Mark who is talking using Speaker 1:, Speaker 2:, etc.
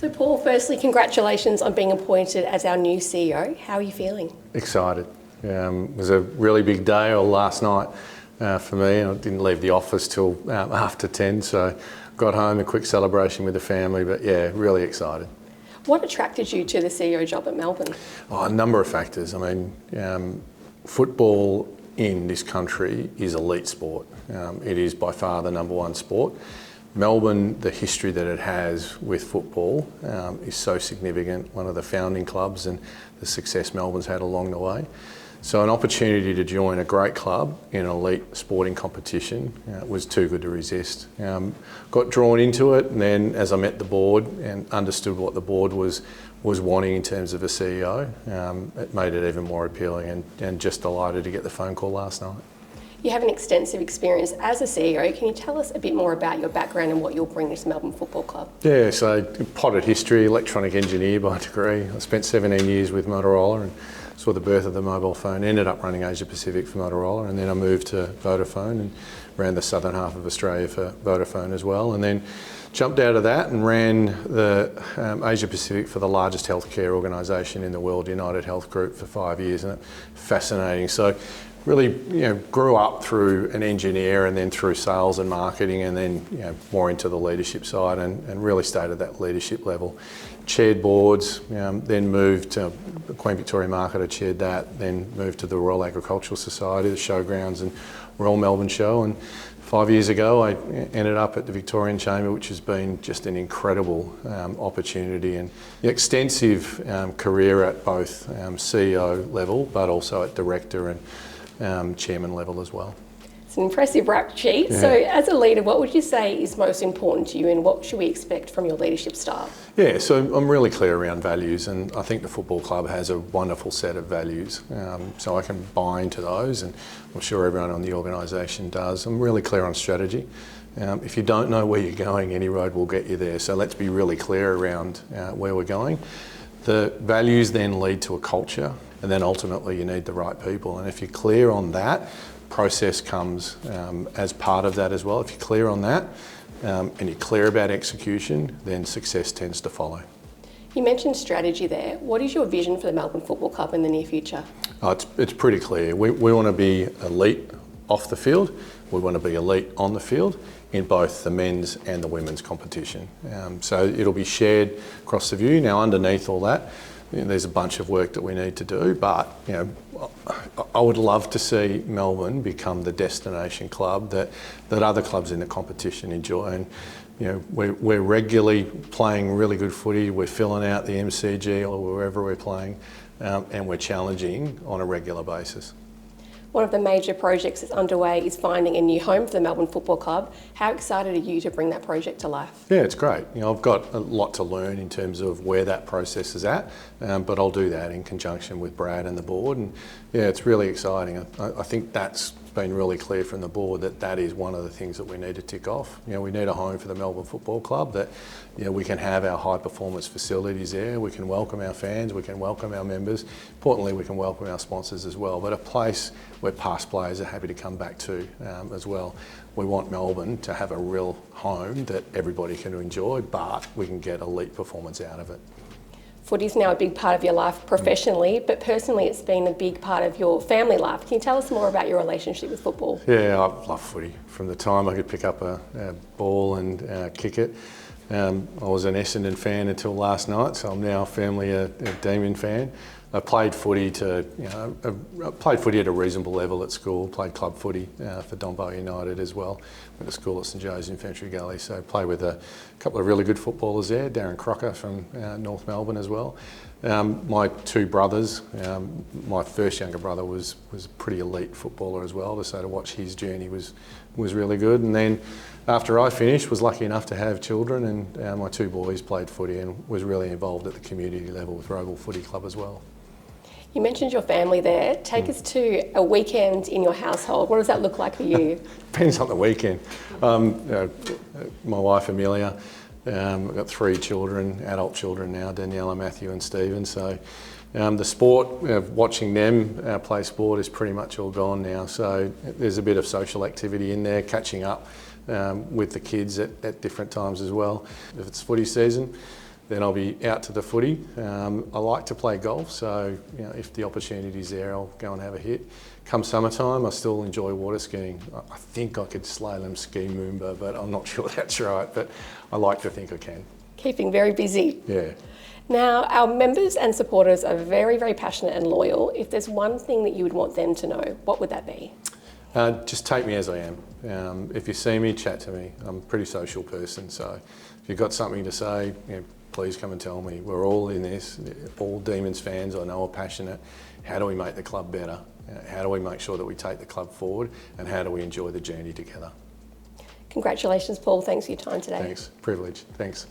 Speaker 1: So Paul, firstly, congratulations on being appointed as our new CEO. How are you feeling?
Speaker 2: Excited. It was a really big day last night for me. I didn't leave the office till after 10, so got home, a quick celebration with the family, but yeah, really excited.
Speaker 1: What attracted you to the CEO job at Melbourne?
Speaker 2: Oh, a number of factors. I mean, football in this country is elite sport. It is by far the number one sport. Melbourne, the history that it has with football is so significant, one of the founding clubs and the success Melbourne's had along the way. So an opportunity to join a great club in an elite sporting competition was too good to resist. Got drawn into it, and then as I met the board and understood what the board was wanting in terms of a CEO, it made it even more appealing, and just delighted to get the phone call last night.
Speaker 1: You have an extensive experience as a CEO. Can you tell us a bit more about your background and what you'll bring to Melbourne Football Club?
Speaker 2: Yeah, so potted history, electronic engineer by degree. I spent 17 years with Motorola and saw the birth of the mobile phone, ended up running Asia Pacific for Motorola, and then I moved to Vodafone and ran the southern half of Australia for Vodafone as well, and then jumped out of that and ran the Asia Pacific for the largest healthcare organisation in the world, United Health Group, for 5 years, and fascinating. So really, grew up through an engineer and then through sales and marketing, and then more into the leadership side, and really stayed at that leadership level. Chaired boards, then moved to Queen Victoria Market, I chaired that, then moved to the Royal Agricultural Society, the showgrounds and Royal Melbourne Show, and 5 years ago I ended up at the Victorian Chamber, which has been just an incredible opportunity, and extensive career at both CEO level but also at director and chairman level as well.
Speaker 1: It's an impressive rap sheet. Yeah. So as a leader, what would you say is most important to you, and what should we expect from your leadership style?
Speaker 2: Yeah, so I'm really clear around values, and I think the football club has a wonderful set of values. So I can buy into those, and I'm sure everyone on the organisation does. I'm really clear on strategy. If you don't know where you're going, any road will get you there. So let's be really clear around where we're going. The values then lead to a culture, and then ultimately you need the right people. And if you're clear on that, process comes as part of that as well. If you're clear on that and you're clear about execution, then success tends to follow.
Speaker 1: You mentioned strategy there. What is your vision for the Melbourne Football Club in the near future?
Speaker 2: Oh, it's pretty clear. We want to be elite off the field. We want to be elite on the field in both the men's and the women's competition. So it'll be shared across the view. Now, underneath all that, there's a bunch of work that we need to do, but I would love to see Melbourne become the destination club that other clubs in the competition enjoy. And we're regularly playing really good footy. We're filling out the MCG or wherever we're playing, and we're challenging on a regular basis.
Speaker 1: One of the major projects that's underway is finding a new home for the Melbourne Football Club. How excited are you to bring that project to life? Yeah,
Speaker 2: it's great. I've got a lot to learn in terms of where that process is at, but I'll do that in conjunction with Brad and the board. And yeah, it's really exciting. I think that's been really clear from the board that is one of the things that we need to tick off. We need a home for the Melbourne Football Club that we can have our high performance facilities there, we can welcome our fans, we can welcome our members, importantly we can welcome our sponsors as well, but a place where past players are happy to come back to as well. We want Melbourne to have a real home that everybody can enjoy, but we can get elite performance out of it.
Speaker 1: Footy's now a big part of your life professionally, but personally it's been a big part of your family life. Can you tell us more about your relationship with football?
Speaker 2: Yeah, I love footy. From the time I could pick up a ball and kick it. I was an Essendon fan until last night, so I'm now firmly a Demon fan. I played footy I played footy at a reasonable level at school, played club footy for Dombo United as well. Went to school at St Joe's Infantry Gully, so played with a couple of really good footballers there, Darren Crocker from North Melbourne as well. My two brothers, my first younger brother was a pretty elite footballer as well, so to watch his journey was really good. And then after I finished, was lucky enough to have children, and my two boys played footy and was really involved at the community level with Roval Footy Club as well.
Speaker 1: You mentioned your family there. Take us to a weekend in your household. What does that look like for you?
Speaker 2: Depends on the weekend. My wife Amelia, I've got 3 children, adult children now, Daniela, Matthew and Stephen. So the sport, watching them play sport is pretty much all gone now. So there's a bit of social activity in there, catching up with the kids at different times as well. If it's footy season, then I'll be out to the footy. I like to play golf, so if the opportunity's there, I'll go and have a hit. Come summertime, I still enjoy water skiing. I think I could slalom ski Moomba, but I'm not sure that's right, but I like to think I can.
Speaker 1: Keeping very busy.
Speaker 2: Yeah.
Speaker 1: Now, our members and supporters are very, very passionate and loyal. If there's one thing that you would want them to know, what would that be?
Speaker 2: Just take me as I am. If you see me, chat to me. I'm a pretty social person, so if you've got something to say, please come and tell me. We're all in this. All Demons fans I know are passionate. How do we make the club better? How do we make sure that we take the club forward? And how do we enjoy the journey together?
Speaker 1: Congratulations, Paul. Thanks for your time today.
Speaker 2: Thanks. Privilege. Thanks.